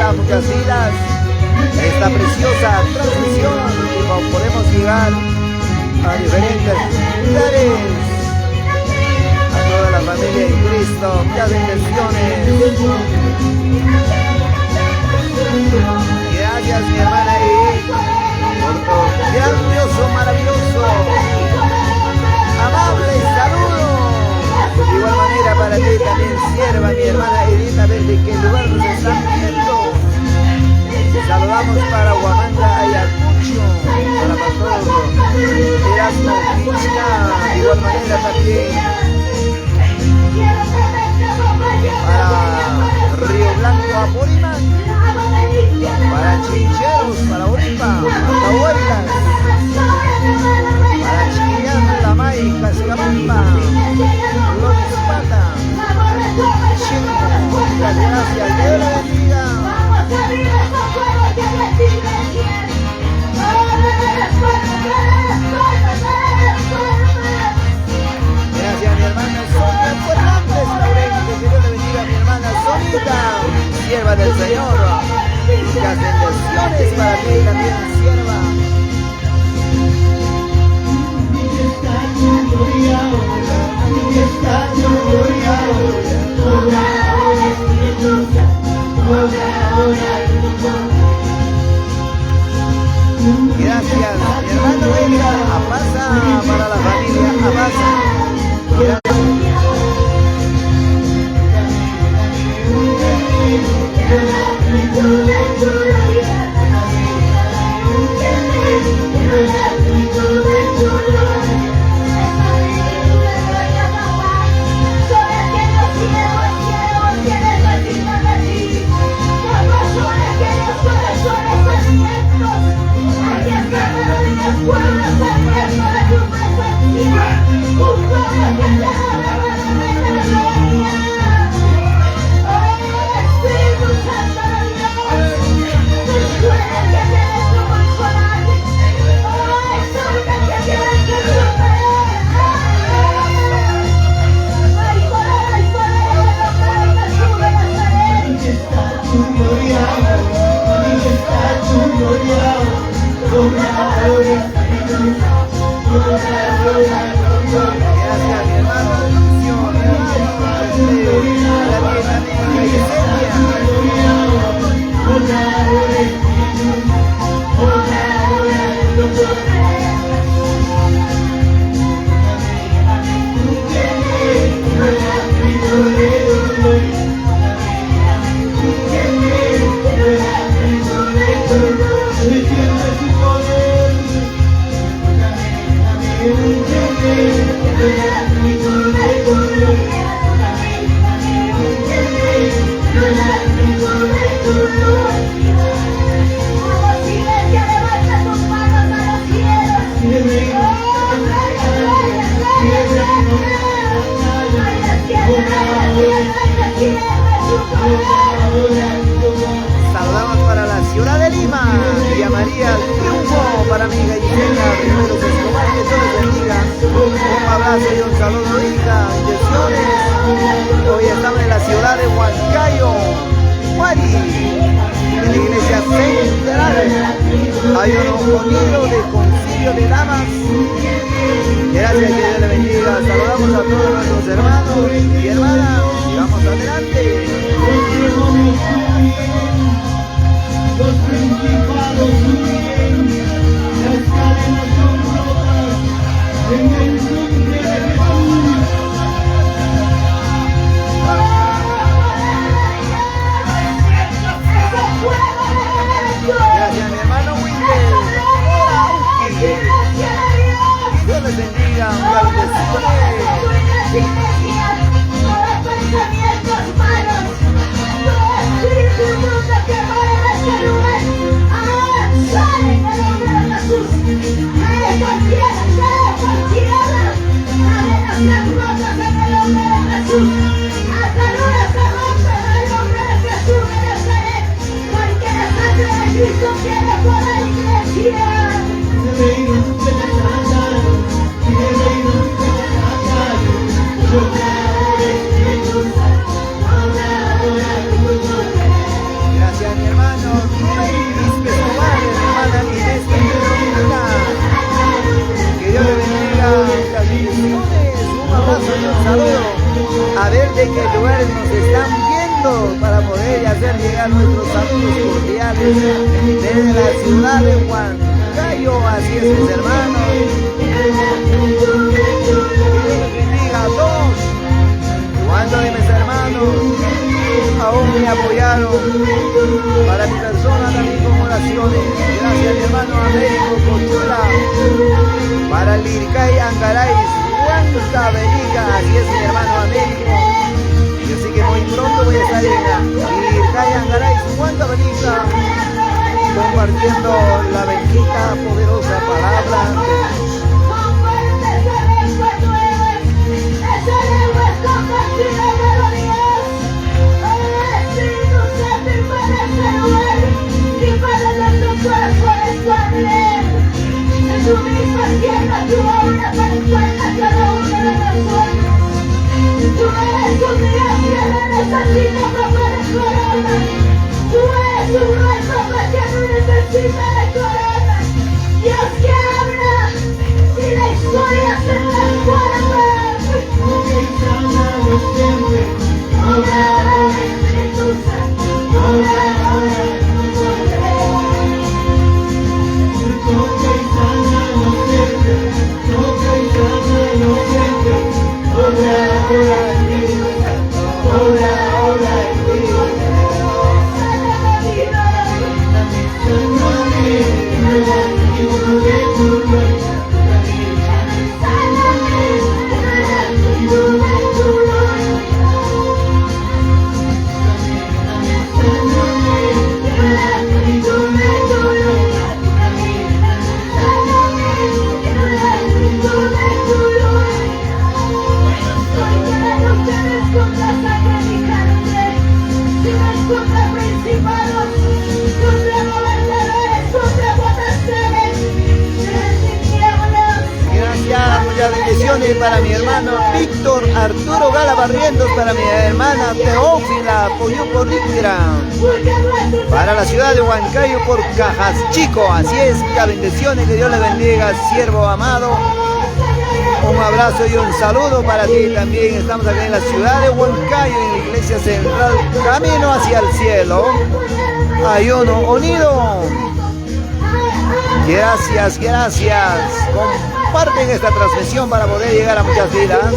a muchas vidas esta preciosa transmisión y podemos llegar a diferentes lugares, a toda la familia en Cristo. Muchas bendiciones. Gracias, mi hermana Edith, por tu grandioso, maravilloso, amable saludo. De igual manera para ti también, sierva, mi hermana Edith, a ver de qué lugar nos están viendo. Saludamos para Huamanga, Ayacucho, para Pastor Erasmo Krishna, de igual manera también para Río Blanco, Apurímac, para Chincheros, para Oripa, Atahuaylas, para Chiquillán, Lamay, Cascabamba, Loris Pata, Chingo, muchas gracias, Dios le bendiga. Gracias, mi hermana Sonia Fernández Laurente, que Dios le bendiga a mi hermana Sonita, sierva del Señor. Muchas bendiciones para ti también, sierva. Gracias, mi hermano Elga, Apasa, para la familia Apasa. Saludamos para la ciudad de Lima, Villa María, Triunfo, para mi gallinera, Riveros Escobar, que Dios les bendiga. Un abrazo y un saludo, hija, bendiciones. Hoy estamos en la ciudad de Huancayo, Huari, en la iglesia central. Hay un unido de concilio de damas. Gracias, que Dios le bendiga. Saludamos a todos nuestros hermanos y hermanas y vamos adelante. Los principados huyen, las cadenas son rotas, en el nombre de Jesús. Gracias, mi hermano Wilber. Que Dios les bendiga. Bendiciones. segundos para poder hacer llegar nuestros saludos cordiales desde la ciudad de Huancayo. Así es, mis hermanos. Bendiga a todos. Cuando de mis hermanos aún me apoyaron para mi persona también con oraciones. Gracias, mi hermano Américo Cochula. Para Liricay Angaray, Huanca Belica. Así es, mi hermano Américo. Y así que muy pronto voy a estar en Liricay Angaray, Huanca Belica, compartiendo la bendita, poderosa palabra de Dios. Tu misma tierra, tu obra perfecta cada una de nosotros. Tú eres un Dios que necesita papel de corona. Tú eres un rey que no necesita de corona. Dios que habla y la historia se transforma. Ahora, Espíritu Santo, ahora. Bendiciones para mi hermano Víctor Arturo Gala Barrientos, para mi hermana Teófila Poyuco Ricra, para la ciudad de Huancayo por Cajas Chico. Así es, muchas bendiciones, que Dios le bendiga, siervo amado. Un abrazo y un saludo para ti también. Estamos aquí en la ciudad de Huancayo, en la iglesia central, camino hacia el cielo. Ayuno unido. Gracias, gracias. Comparten esta transmisión para poder llegar a muchas vidas.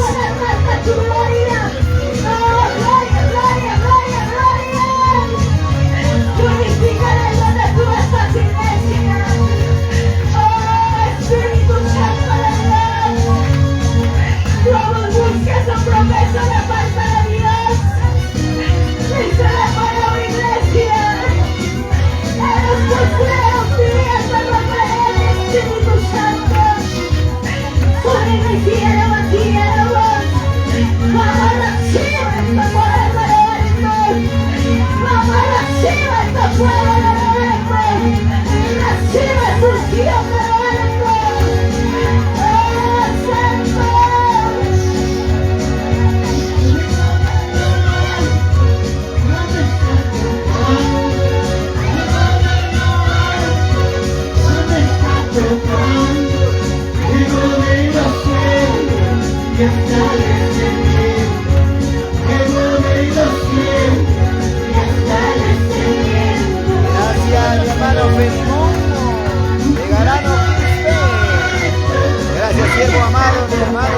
Gracias, siervo amado, mi hermano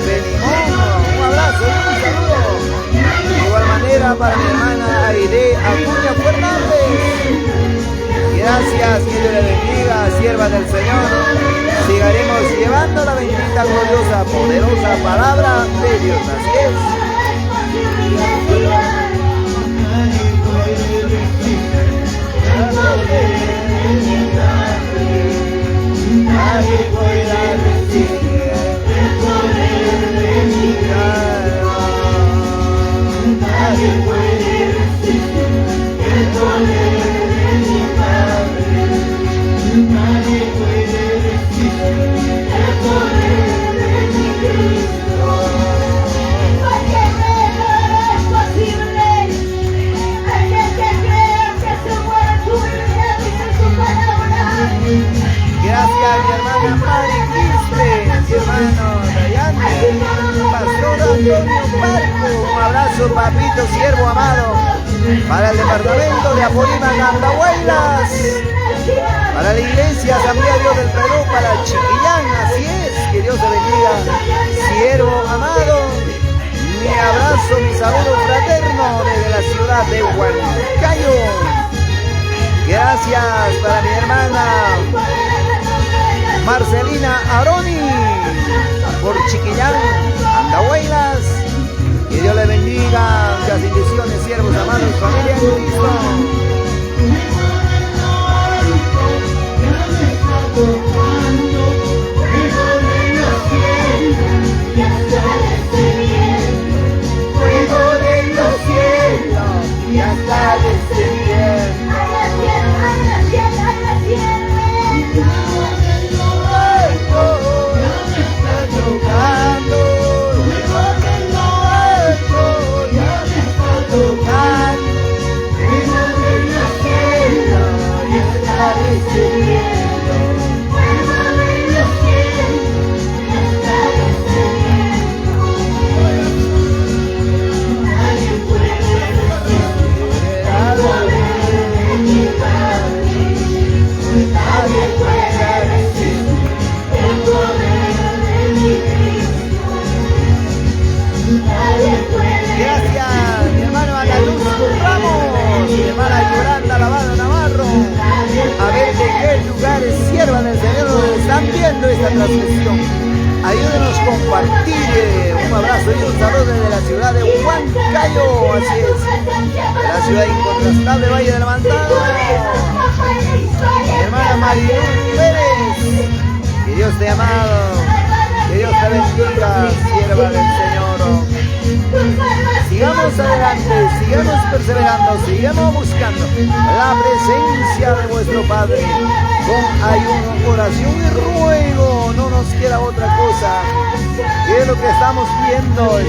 Benimón. Un abrazo y un saludo. De igual manera para mi hermana Aide Acuña Fernández. Gracias, que Dios le bendiga, sierva del Señor. Sigaremos llevando la bendita, gloriosa, poderosa palabra de Dios. Así es. Nadie puede resistir el poder de mi alma. Nadie puede resistir el poder de mi Padre. Nadie puede resistir el poder de mi Cristo. Porque nada es posible. Aquel que crea que se muere tu vida dice su palabra. Gracias, mi hermana Mari Quispe, mi hermano Dayane, Pastor Antonio Parco. Un abrazo para papito siervo amado, para el departamento de Apurímac, Andahuaylas, para la iglesia Asamblea de Dios del Perú, para Chiquillán, así es, que Dios te bendiga, siervo amado, mi abrazo, mi saludo fraterno desde la ciudad de Huancayo. Gracias para mi hermana Marcelina Aroni por Chiquillán, Andahuaylas. Que Dios le bendiga, muchas bendiciones, siervos amados, familia en Cristo. Fuego de los cielos y hasta descendiendo. Gracias, mi hermano Analuz Ramos, mi hermana Yolanda Lavado Navarro. A ver de qué lugares siervan el Señor nos están viendo esta transmisión. Ayúdenos a compartir. Un abrazo y un saludo desde la ciudad de Huancayo, así es, la ciudad incontrastable Valle de la Mantada. Mi hermana Mariluz Pérez, que Dios te ha amado, que Dios te bendiga, sierva del Señor. Sigamos adelante, sigamos perseverando, sigamos buscando la presencia de vuestro Padre con ayuno, oración y ruego. No nos queda otra cosa, que es lo que estamos viendo.